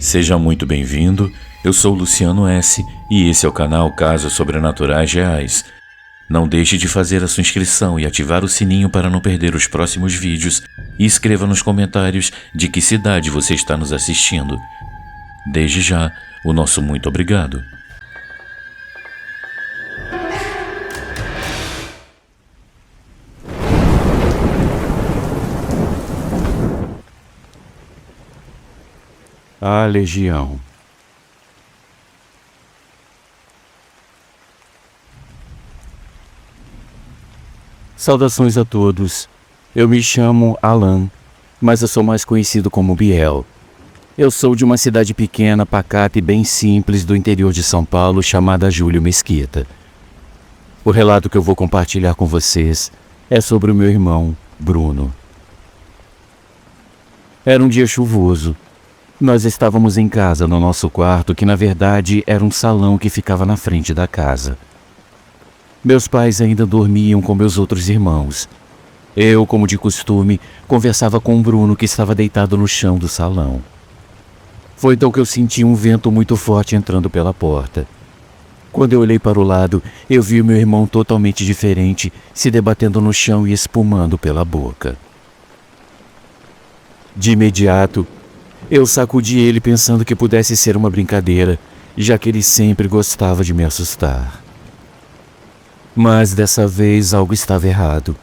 Seja muito bem-vindo, eu sou Luciano S. e esse é o canal Casos Sobrenaturais Reais. Não deixe de fazer a sua inscrição e ativar o sininho para não perder os próximos vídeos e escreva nos comentários de que cidade você está nos assistindo. Desde já, o nosso muito obrigado. A Legião. Saudações a todos. Eu me chamo Alan, mas eu sou mais conhecido como Biel. Eu sou de uma cidade pequena, pacata e bem simples do interior de São Paulo chamada Júlio Mesquita. O relato que eu vou compartilhar com vocês é sobre o meu irmão, Bruno. Era um dia chuvoso. Nós estávamos em casa, no nosso quarto, que na verdade era um salão que ficava na frente da casa. Meus pais ainda dormiam com meus outros irmãos. Eu, como de costume, conversava com o Bruno, que estava deitado no chão do salão. Foi então que eu senti um vento muito forte entrando pela porta. Quando eu olhei para o lado, eu vi o meu irmão totalmente diferente, se debatendo no chão e espumando pela boca. De imediato, eu sacudi ele pensando que pudesse ser uma brincadeira, já que ele sempre gostava de me assustar. Mas dessa vez algo estava errado.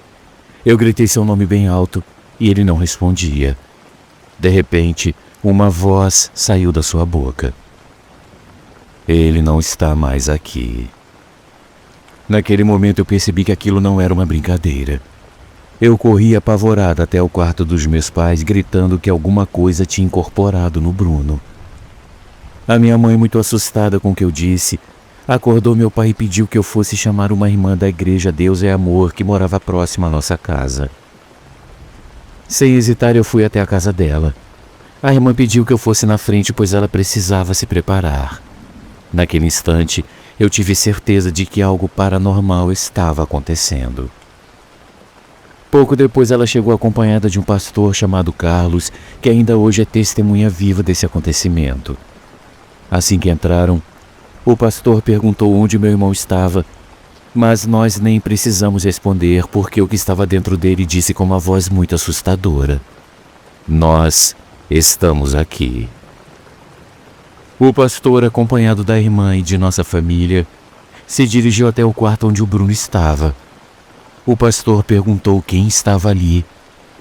Eu gritei seu nome bem alto e ele não respondia. De repente, uma voz saiu da sua boca. Ele não está mais aqui. Naquele momento eu percebi que aquilo não era uma brincadeira. Eu corri apavorada até o quarto dos meus pais, gritando que alguma coisa tinha incorporado no Bruno. A minha mãe, muito assustada com o que eu disse, acordou meu pai e pediu que eu fosse chamar uma irmã da igreja Deus é Amor, que morava próxima à nossa casa. Sem hesitar, eu fui até a casa dela. A irmã pediu que eu fosse na frente, pois ela precisava se preparar. Naquele instante, eu tive certeza de que algo paranormal estava acontecendo. Pouco depois ela chegou acompanhada de um pastor chamado Carlos, que ainda hoje é testemunha viva desse acontecimento. Assim que entraram, o pastor perguntou onde meu irmão estava, mas nós nem precisamos responder porque o que estava dentro dele disse com uma voz muito assustadora: "Nós estamos aqui." O pastor, acompanhado da irmã e de nossa família, se dirigiu até o quarto onde o Bruno estava. O pastor perguntou quem estava ali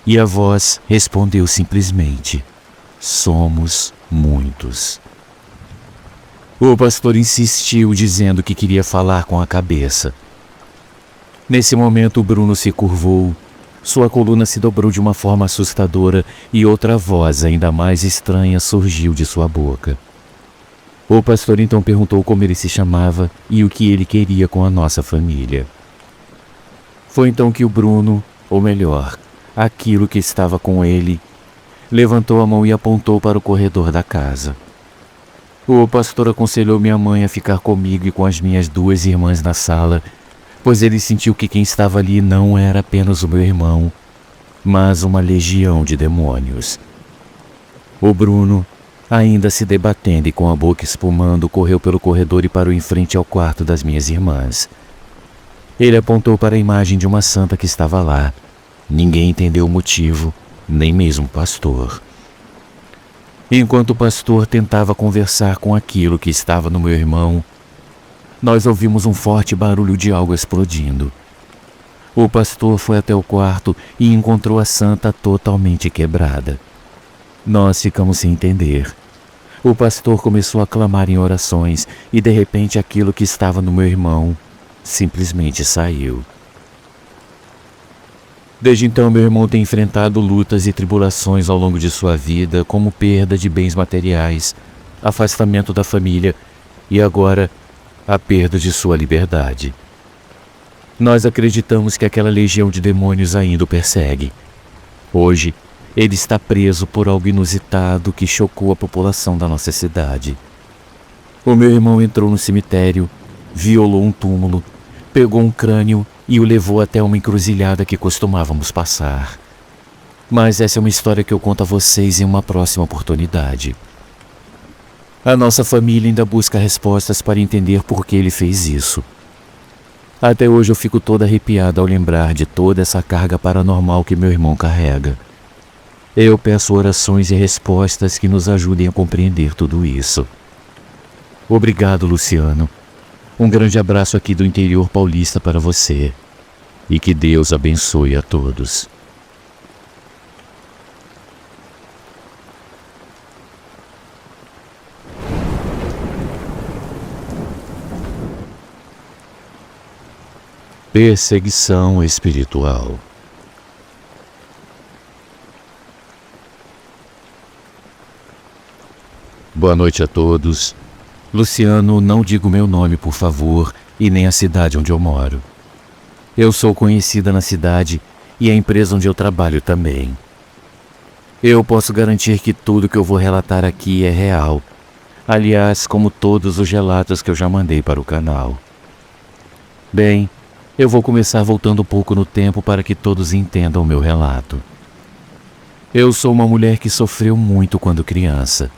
e a voz respondeu simplesmente: "Somos muitos." O pastor insistiu, dizendo que queria falar com a cabeça. Nesse momento, o Bruno se curvou, sua coluna se dobrou de uma forma assustadora e outra voz ainda mais estranha surgiu de sua boca. O pastor então perguntou como ele se chamava e o que ele queria com a nossa família. Foi então que o Bruno, ou melhor, aquilo que estava com ele, levantou a mão e apontou para o corredor da casa. O pastor aconselhou minha mãe a ficar comigo e com as minhas duas irmãs na sala, pois ele sentiu que quem estava ali não era apenas o meu irmão, mas uma legião de demônios. O Bruno, ainda se debatendo e com a boca espumando, correu pelo corredor e parou em frente ao quarto das minhas irmãs. Ele apontou para a imagem de uma santa que estava lá. Ninguém entendeu o motivo, nem mesmo o pastor. Enquanto o pastor tentava conversar com aquilo que estava no meu irmão, nós ouvimos um forte barulho de algo explodindo. O pastor foi até o quarto e encontrou a santa totalmente quebrada. Nós ficamos sem entender. O pastor começou a clamar em orações e de repente aquilo que estava no meu irmão simplesmente saiu. Desde então, meu irmão tem enfrentado lutas e tribulações ao longo de sua vida, como perda de bens materiais, afastamento da família e agora a perda de sua liberdade. Nós acreditamos que aquela legião de demônios ainda o persegue. Hoje, ele está preso por algo inusitado que chocou a população da nossa cidade. O meu irmão entrou no cemitério, violou um túmulo, pegou um crânio e o levou até uma encruzilhada que costumávamos passar. Mas essa é uma história que eu conto a vocês em uma próxima oportunidade. A nossa família ainda busca respostas para entender por que ele fez isso. Até hoje eu fico toda arrepiada ao lembrar de toda essa carga paranormal que meu irmão carrega. Eu peço orações e respostas que nos ajudem a compreender tudo isso. Obrigado, Luciano. Um grande abraço aqui do interior paulista para você. E que Deus abençoe a todos. Perseguição espiritual. Boa noite a todos. Luciano, não diga o meu nome, por favor, e nem a cidade onde eu moro. Eu sou conhecida na cidade e a empresa onde eu trabalho também. Eu posso garantir que tudo que eu vou relatar aqui é real. Aliás, como todos os relatos que eu já mandei para o canal. Bem, eu vou começar voltando um pouco no tempo para que todos entendam o meu relato. Eu sou uma mulher que sofreu muito quando criança.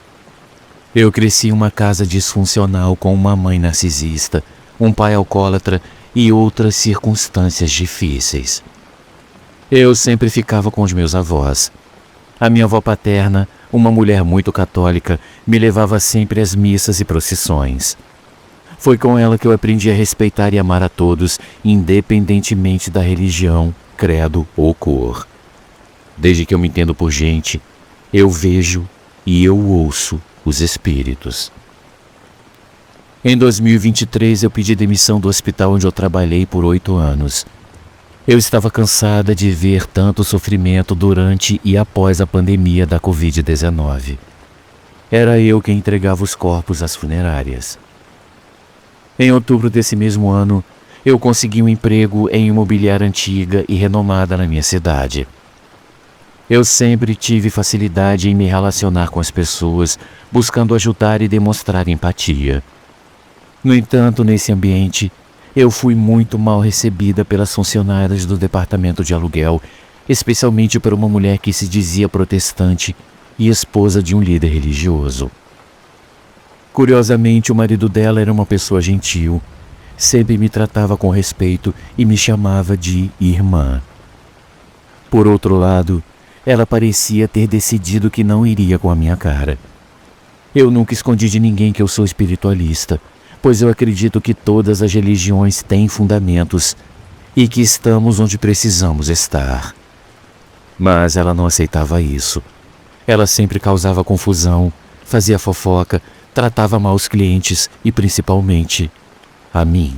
Eu cresci em uma casa disfuncional com uma mãe narcisista, um pai alcoólatra e outras circunstâncias difíceis. Eu sempre ficava com os meus avós. A minha avó paterna, uma mulher muito católica, me levava sempre às missas e procissões. Foi com ela que eu aprendi a respeitar e amar a todos, independentemente da religião, credo ou cor. Desde que eu me entendo por gente, eu vejo e eu ouço os espíritos. Em 2023, eu pedi demissão do hospital onde eu trabalhei por 8 anos. Eu estava cansada de ver tanto sofrimento durante e após a pandemia da Covid-19. Era eu quem entregava os corpos às funerárias. Em outubro desse mesmo ano, eu consegui um emprego em imobiliária antiga e renomada na minha cidade. Eu sempre tive facilidade em me relacionar com as pessoas, buscando ajudar e demonstrar empatia. No entanto, nesse ambiente, eu fui muito mal recebida pelas funcionárias do departamento de aluguel, especialmente por uma mulher que se dizia protestante e esposa de um líder religioso. Curiosamente, o marido dela era uma pessoa gentil, sempre me tratava com respeito e me chamava de irmã. Por outro lado, ela parecia ter decidido que não iria com a minha cara. Eu nunca escondi de ninguém que eu sou espiritualista, pois eu acredito que todas as religiões têm fundamentos e que estamos onde precisamos estar. Mas ela não aceitava isso. Ela sempre causava confusão, fazia fofoca, tratava mal os clientes e, principalmente, a mim.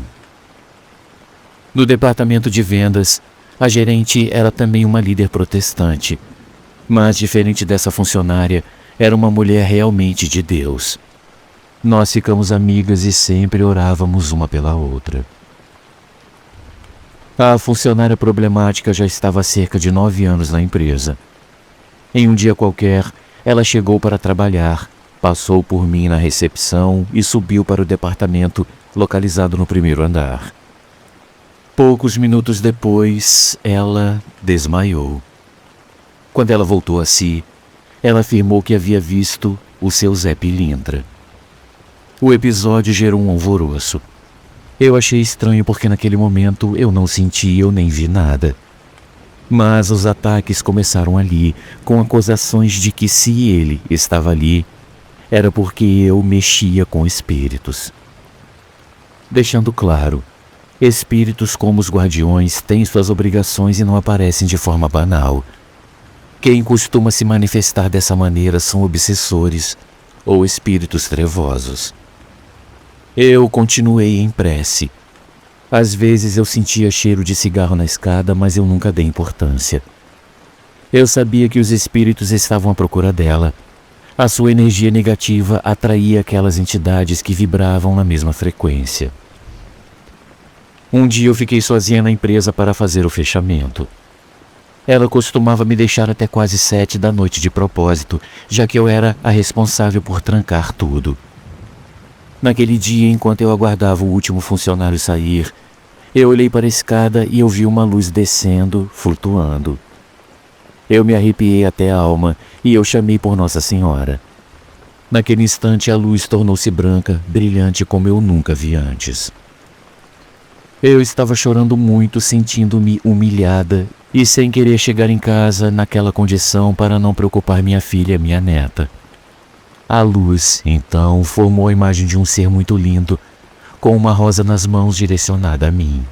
No departamento de vendas, a gerente era também uma líder protestante, mas diferente dessa funcionária, era uma mulher realmente de Deus. Nós ficamos amigas e sempre orávamos uma pela outra. A funcionária problemática já estava há cerca de 9 anos na empresa. Em um dia qualquer, ela chegou para trabalhar, passou por mim na recepção e subiu para o departamento localizado no primeiro andar. Poucos minutos depois, ela desmaiou. Quando ela voltou a si, ela afirmou que havia visto o seu Zé Pilintra. O episódio gerou um alvoroço. Eu achei estranho porque naquele momento eu não senti ou nem vi nada. Mas os ataques começaram ali, com acusações de que se ele estava ali, era porque eu mexia com espíritos. Deixando claro, espíritos como os guardiões têm suas obrigações e não aparecem de forma banal. Quem costuma se manifestar dessa maneira são obsessores ou espíritos trevosos. Eu continuei em prece. Às vezes eu sentia cheiro de cigarro na escada, mas eu nunca dei importância. Eu sabia que os espíritos estavam à procura dela. A sua energia negativa atraía aquelas entidades que vibravam na mesma frequência. Um dia eu fiquei sozinha na empresa para fazer o fechamento. Ela costumava me deixar até quase 7 da noite de propósito, já que eu era a responsável por trancar tudo. Naquele dia, enquanto eu aguardava o último funcionário sair, eu olhei para a escada e eu vi uma luz descendo, flutuando. Eu me arrepiei até a alma e eu chamei por Nossa Senhora. Naquele instante a luz tornou-se branca, brilhante como eu nunca vi antes. Eu estava chorando muito, sentindo-me humilhada e sem querer chegar em casa naquela condição para não preocupar minha filha e minha neta. A luz, então, formou a imagem de um ser muito lindo, com uma rosa nas mãos direcionada a mim.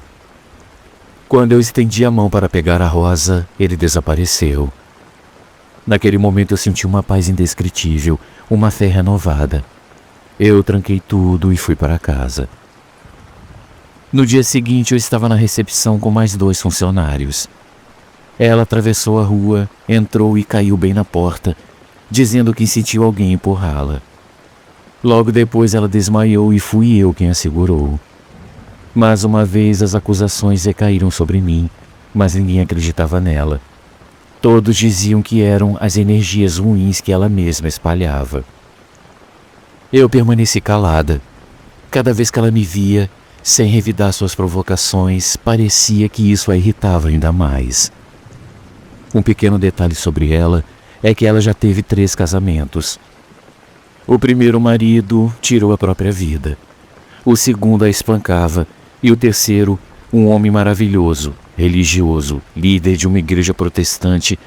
Quando eu estendi a mão para pegar a rosa, ele desapareceu. Naquele momento eu senti uma paz indescritível, uma fé renovada. Eu tranquei tudo e fui para casa. No dia seguinte eu estava na recepção com mais 2 funcionários. Ela atravessou a rua, entrou e caiu bem na porta, dizendo que sentiu alguém empurrá-la. Logo depois ela desmaiou e fui eu quem a segurou. Mais uma vez as acusações recaíram sobre mim, mas ninguém acreditava nela. Todos diziam que eram as energias ruins que ela mesma espalhava. Eu permaneci calada. Cada vez que ela me via, sem revidar suas provocações, parecia que isso a irritava ainda mais. Um pequeno detalhe sobre ela é que ela já teve 3 casamentos. O primeiro marido tirou a própria vida. O segundo a espancava e o terceiro, um homem maravilhoso, religioso, líder de uma igreja protestante,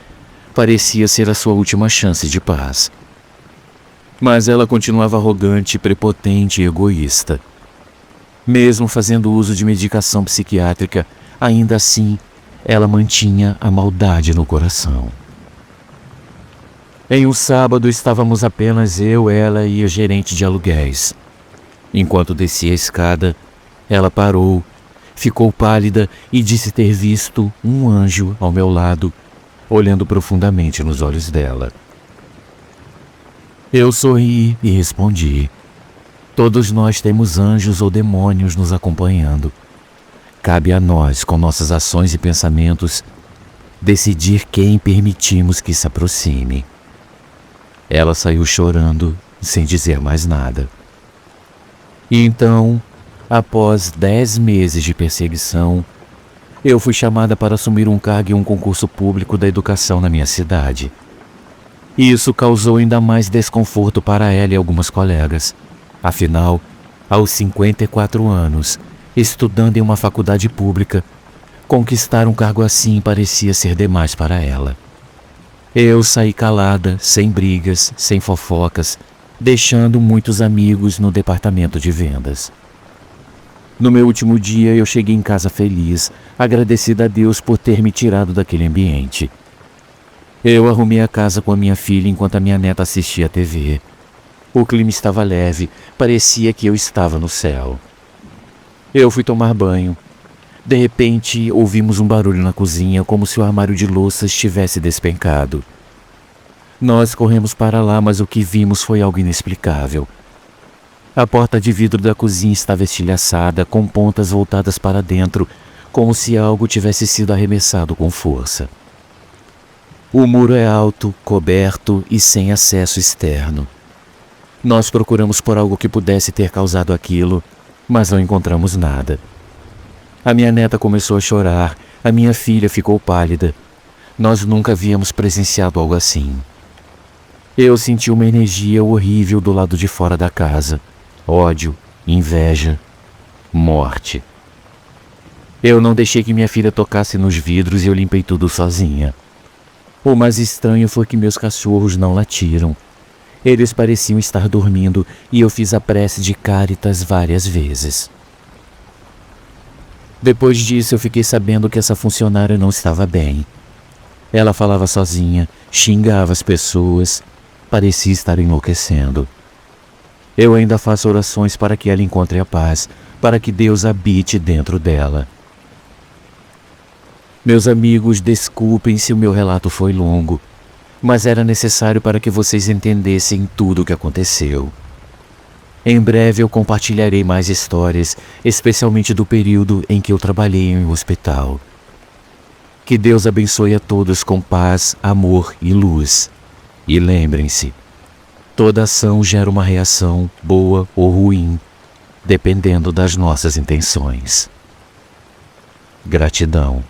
parecia ser a sua última chance de paz. Mas ela continuava arrogante, prepotente e egoísta. Mesmo fazendo uso de medicação psiquiátrica, ainda assim, ela mantinha a maldade no coração. Em um sábado estávamos apenas eu, ela e o gerente de aluguéis. Enquanto descia a escada, ela parou, ficou pálida e disse ter visto um anjo ao meu lado, olhando profundamente nos olhos dela. Eu sorri e respondi: todos nós temos anjos ou demônios nos acompanhando. Cabe a nós, com nossas ações e pensamentos, decidir quem permitimos que se aproxime. Ela saiu chorando, sem dizer mais nada. E então, após 10 meses de perseguição, eu fui chamada para assumir um cargo em um concurso público da educação na minha cidade. Isso causou ainda mais desconforto para ela e algumas colegas. Afinal, aos 54 anos, estudando em uma faculdade pública, conquistar um cargo assim parecia ser demais para ela. Eu saí calada, sem brigas, sem fofocas, deixando muitos amigos no departamento de vendas. No meu último dia, eu cheguei em casa feliz, agradecida a Deus por ter me tirado daquele ambiente. Eu arrumei a casa com a minha filha enquanto a minha neta assistia a TV. O clima estava leve, parecia que eu estava no céu. Eu fui tomar banho. De repente, ouvimos um barulho na cozinha, como se o armário de louças tivesse despencado. Nós corremos para lá, mas o que vimos foi algo inexplicável. A porta de vidro da cozinha estava estilhaçada, com pontas voltadas para dentro, como se algo tivesse sido arremessado com força. O muro é alto, coberto e sem acesso externo. Nós procuramos por algo que pudesse ter causado aquilo, mas não encontramos nada. A minha neta começou a chorar, a minha filha ficou pálida. Nós nunca havíamos presenciado algo assim. Eu senti uma energia horrível do lado de fora da casa. Ódio, inveja, morte. Eu não deixei que minha filha tocasse nos vidros e eu limpei tudo sozinha. O mais estranho foi que meus cachorros não latiram. Eles pareciam estar dormindo e eu fiz a prece de Cáritas várias vezes. Depois disso eu fiquei sabendo que essa funcionária não estava bem. Ela falava sozinha, xingava as pessoas, parecia estar enlouquecendo. Eu ainda faço orações para que ela encontre a paz, para que Deus habite dentro dela. Meus amigos, desculpem se o meu relato foi longo, mas era necessário para que vocês entendessem tudo o que aconteceu. Em breve eu compartilharei mais histórias, especialmente do período em que eu trabalhei em um hospital. Que Deus abençoe a todos com paz, amor e luz. E lembrem-se, toda ação gera uma reação, boa ou ruim, dependendo das nossas intenções. Gratidão.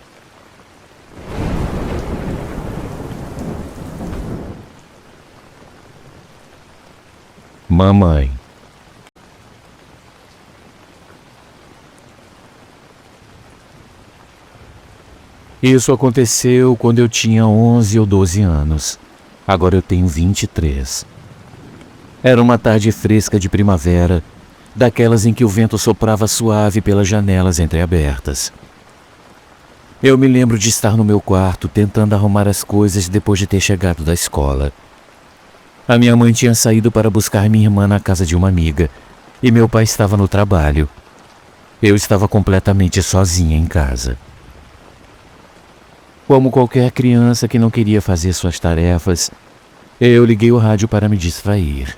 Mamãe. Isso aconteceu quando eu tinha 11 ou 12 anos. Agora eu tenho 23. Era uma tarde fresca de primavera, daquelas em que o vento soprava suave pelas janelas entreabertas. Eu me lembro de estar no meu quarto tentando arrumar as coisas depois de ter chegado da escola. A minha mãe tinha saído para buscar minha irmã na casa de uma amiga e meu pai estava no trabalho. Eu estava completamente sozinha em casa. Como qualquer criança que não queria fazer suas tarefas, eu liguei o rádio para me distrair.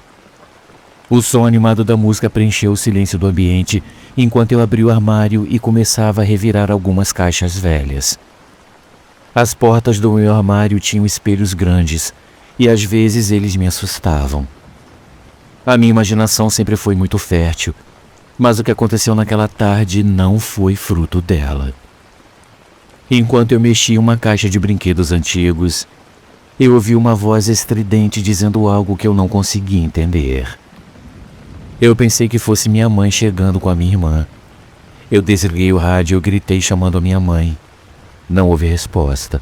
O som animado da música preencheu o silêncio do ambiente enquanto eu abri o armário e começava a revirar algumas caixas velhas. As portas do meu armário tinham espelhos grandes e às vezes eles me assustavam. A minha imaginação sempre foi muito fértil, mas o que aconteceu naquela tarde não foi fruto dela. Enquanto eu mexia em uma caixa de brinquedos antigos, eu ouvi uma voz estridente dizendo algo que eu não conseguia entender. Eu pensei que fosse minha mãe chegando com a minha irmã. Eu desliguei o rádio e gritei chamando a minha mãe. Não houve resposta.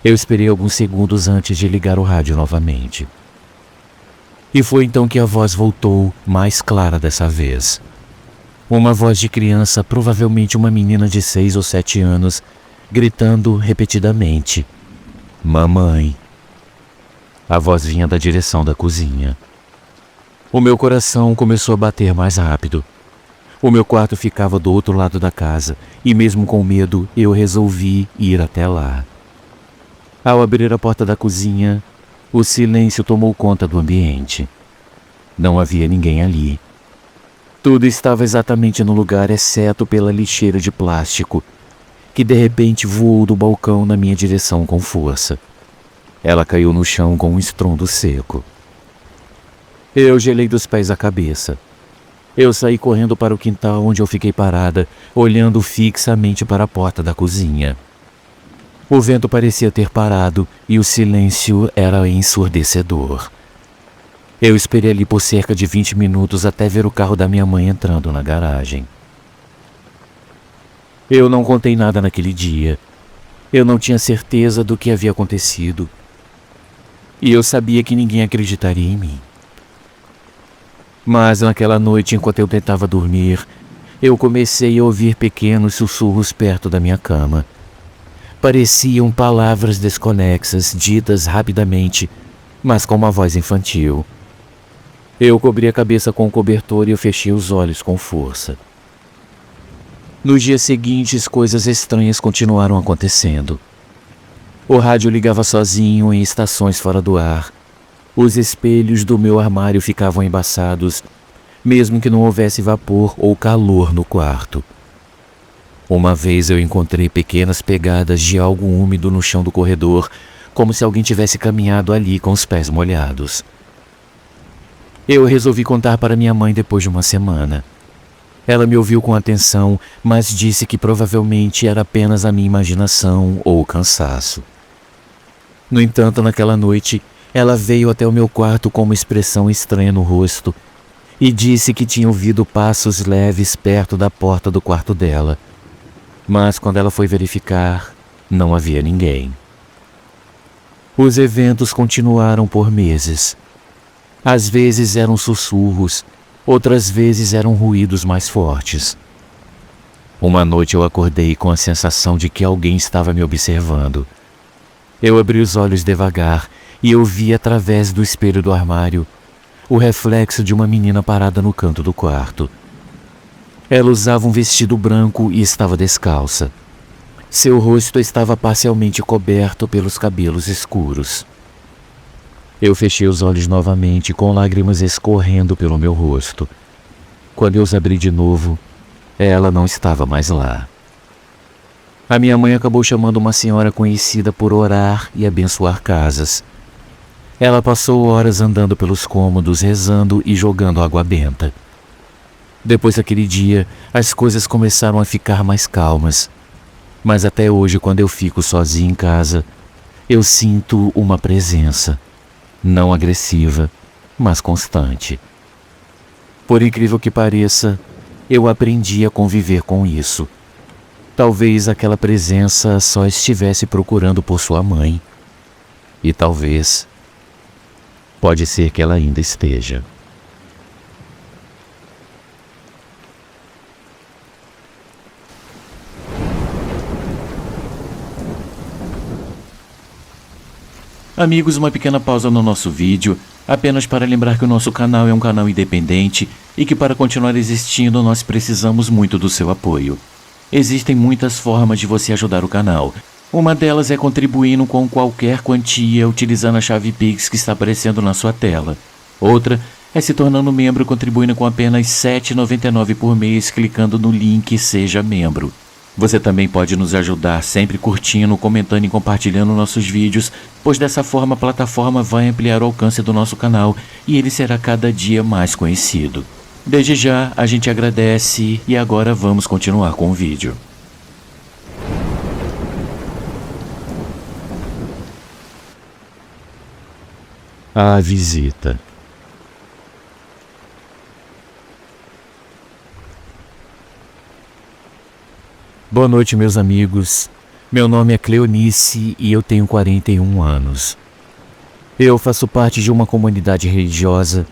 Eu esperei alguns segundos antes de ligar o rádio novamente. E foi então que a voz voltou, mais clara dessa vez. Uma voz de criança, provavelmente uma menina de 6 ou 7 anos, gritando repetidamente: "Mamãe". A voz vinha da direção da cozinha. O meu coração começou a bater mais rápido. O meu quarto ficava do outro lado da casa e mesmo com medo eu resolvi ir até lá. Ao abrir a porta da cozinha, o silêncio tomou conta do ambiente. Não havia ninguém ali. Tudo estava exatamente no lugar exceto pela lixeira de plástico, que de repente voou do balcão na minha direção com força. Ela caiu no chão com um estrondo seco. Eu gelei dos pés à cabeça. Eu saí correndo para o quintal onde eu fiquei parada, olhando fixamente para a porta da cozinha. O vento parecia ter parado e o silêncio era ensurdecedor. Eu esperei ali por cerca de 20 minutos até ver o carro da minha mãe entrando na garagem. Eu não contei nada naquele dia. Eu não tinha certeza do que havia acontecido. E eu sabia que ninguém acreditaria em mim. Mas naquela noite, enquanto eu tentava dormir, eu comecei a ouvir pequenos sussurros perto da minha cama. Pareciam palavras desconexas, ditas rapidamente, mas com uma voz infantil. Eu cobri a cabeça com o cobertor e eu fechei os olhos com força. Nos dias seguintes, coisas estranhas continuaram acontecendo. O rádio ligava sozinho em estações fora do ar. Os espelhos do meu armário ficavam embaçados, mesmo que não houvesse vapor ou calor no quarto. Uma vez eu encontrei pequenas pegadas de algo úmido no chão do corredor, como se alguém tivesse caminhado ali com os pés molhados. Eu resolvi contar para minha mãe depois de uma semana. Ela me ouviu com atenção, mas disse que provavelmente era apenas a minha imaginação ou o cansaço. No entanto, naquela noite, ela veio até o meu quarto com uma expressão estranha no rosto e disse que tinha ouvido passos leves perto da porta do quarto dela. Mas quando ela foi verificar, não havia ninguém. Os eventos continuaram por meses. Às vezes eram sussurros, outras vezes eram ruídos mais fortes. Uma noite eu acordei com a sensação de que alguém estava me observando. Eu abri os olhos devagar e eu vi através do espelho do armário o reflexo de uma menina parada no canto do quarto. Ela usava um vestido branco e estava descalça. Seu rosto estava parcialmente coberto pelos cabelos escuros. Eu fechei os olhos novamente com lágrimas escorrendo pelo meu rosto. Quando eu os abri de novo, ela não estava mais lá. A minha mãe acabou chamando uma senhora conhecida por orar e abençoar casas. Ela passou horas andando pelos cômodos, rezando e jogando água benta. Depois daquele dia, as coisas começaram a ficar mais calmas. Mas até hoje, quando eu fico sozinho em casa, eu sinto uma presença, não agressiva, mas constante. Por incrível que pareça, eu aprendi a conviver com isso. Talvez aquela presença só estivesse procurando por sua mãe. E talvez, pode ser que ela ainda esteja. Amigos, uma pequena pausa no nosso vídeo, apenas para lembrar que o nosso canal é um canal independente e que para continuar existindo nós precisamos muito do seu apoio. Existem muitas formas de você ajudar o canal. Uma delas é contribuindo com qualquer quantia utilizando a chave Pix que está aparecendo na sua tela. Outra é se tornando membro contribuindo com apenas R$ 7,99 por mês clicando no link Seja Membro. Você também pode nos ajudar sempre curtindo, comentando e compartilhando nossos vídeos, pois dessa forma a plataforma vai ampliar o alcance do nosso canal e ele será cada dia mais conhecido. Desde já, a gente agradece e agora vamos continuar com o vídeo. A visita. Boa noite, meus amigos. Meu nome é Cleonice e eu tenho 41 anos. Eu faço parte de uma comunidade religiosa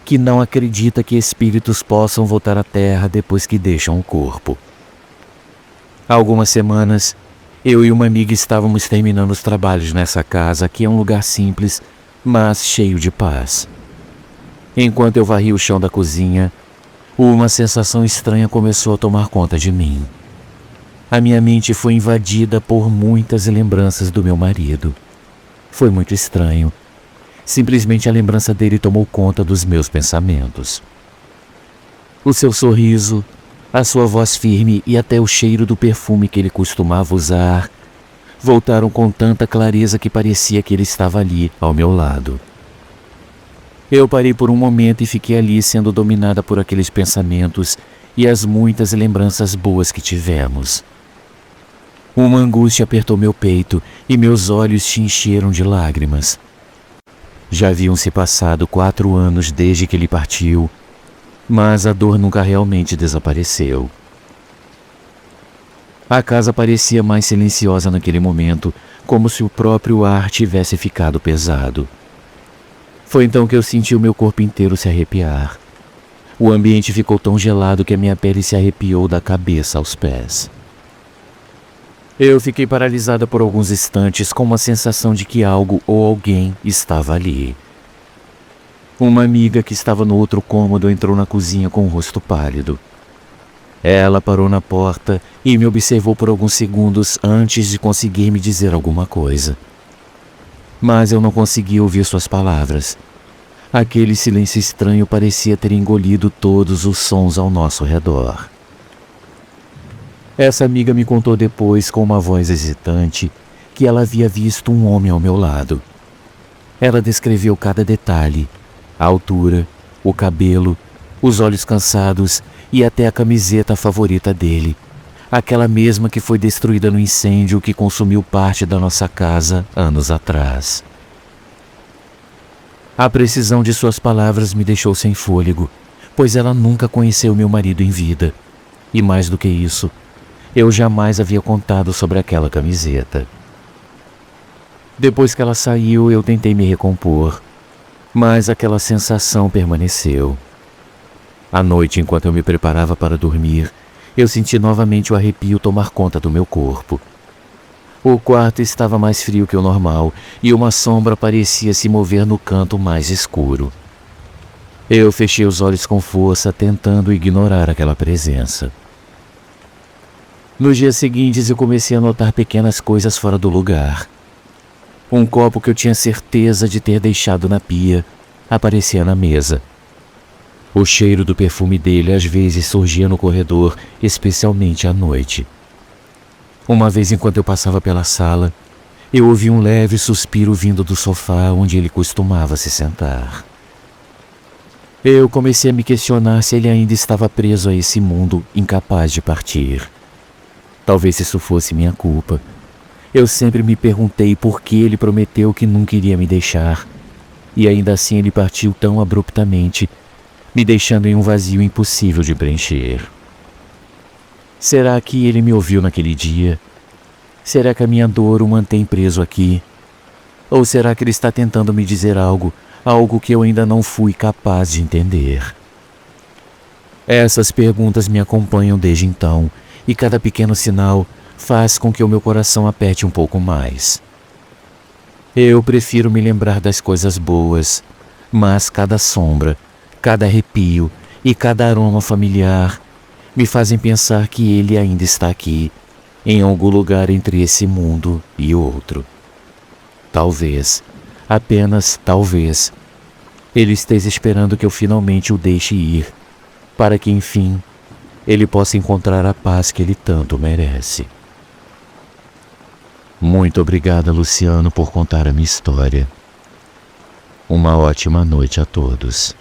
que não acredita que espíritos possam voltar à Terra depois que deixam o corpo. Há algumas semanas, eu e uma amiga estávamos terminando os trabalhos nessa casa, que é um lugar simples, mas cheio de paz. Enquanto eu varria o chão da cozinha, uma sensação estranha começou a tomar conta de mim. A minha mente foi invadida por muitas lembranças do meu marido. Foi muito estranho. Simplesmente a lembrança dele tomou conta dos meus pensamentos. O seu sorriso, a sua voz firme e até o cheiro do perfume que ele costumava usar voltaram com tanta clareza que parecia que ele estava ali, ao meu lado. Eu parei por um momento e fiquei ali sendo dominada por aqueles pensamentos e as muitas lembranças boas que tivemos. Uma angústia apertou meu peito e meus olhos se encheram de lágrimas. Já haviam se passado 4 anos desde que ele partiu, mas a dor nunca realmente desapareceu. A casa parecia mais silenciosa naquele momento, como se o próprio ar tivesse ficado pesado. Foi então que eu senti o meu corpo inteiro se arrepiar. O ambiente ficou tão gelado que a minha pele se arrepiou da cabeça aos pés. Eu fiquei paralisada por alguns instantes com uma sensação de que algo ou alguém estava ali. Uma amiga que estava no outro cômodo entrou na cozinha com o rosto pálido. Ela parou na porta e me observou por alguns segundos antes de conseguir me dizer alguma coisa. Mas eu não conseguia ouvir suas palavras. Aquele silêncio estranho parecia ter engolido todos os sons ao nosso redor. Essa amiga me contou depois, com uma voz hesitante, que ela havia visto um homem ao meu lado. Ela descreveu cada detalhe, a altura, o cabelo, os olhos cansados e até a camiseta favorita dele, aquela mesma que foi destruída no incêndio que consumiu parte da nossa casa anos atrás. A precisão de suas palavras me deixou sem fôlego, pois ela nunca conheceu meu marido em vida. E mais do que isso, eu jamais havia contado sobre aquela camiseta. Depois que ela saiu, eu tentei me recompor, mas aquela sensação permaneceu. À noite, enquanto eu me preparava para dormir, eu senti novamente o arrepio tomar conta do meu corpo. O quarto estava mais frio que o normal e uma sombra parecia se mover no canto mais escuro. Eu fechei os olhos com força, tentando ignorar aquela presença. Nos dias seguintes, eu comecei a notar pequenas coisas fora do lugar. Um copo que eu tinha certeza de ter deixado na pia aparecia na mesa. O cheiro do perfume dele às vezes surgia no corredor, especialmente à noite. Uma vez, enquanto eu passava pela sala, eu ouvi um leve suspiro vindo do sofá onde ele costumava se sentar. Eu comecei a me questionar se ele ainda estava preso a esse mundo, incapaz de partir. Talvez isso fosse minha culpa. Eu sempre me perguntei por que ele prometeu que nunca iria me deixar. E ainda assim ele partiu tão abruptamente, me deixando em um vazio impossível de preencher. Será que ele me ouviu naquele dia? Será que a minha dor o mantém preso aqui? Ou será que ele está tentando me dizer algo que eu ainda não fui capaz de entender? Essas perguntas me acompanham desde então, e cada pequeno sinal faz com que o meu coração aperte um pouco mais. Eu prefiro me lembrar das coisas boas, mas cada sombra, cada arrepio e cada aroma familiar me fazem pensar que ele ainda está aqui, em algum lugar entre esse mundo e outro. Talvez, apenas talvez, ele esteja esperando que eu finalmente o deixe ir, para que, enfim, ele possa encontrar a paz que ele tanto merece. Muito obrigada, Luciano, por contar a minha história. Uma ótima noite a todos.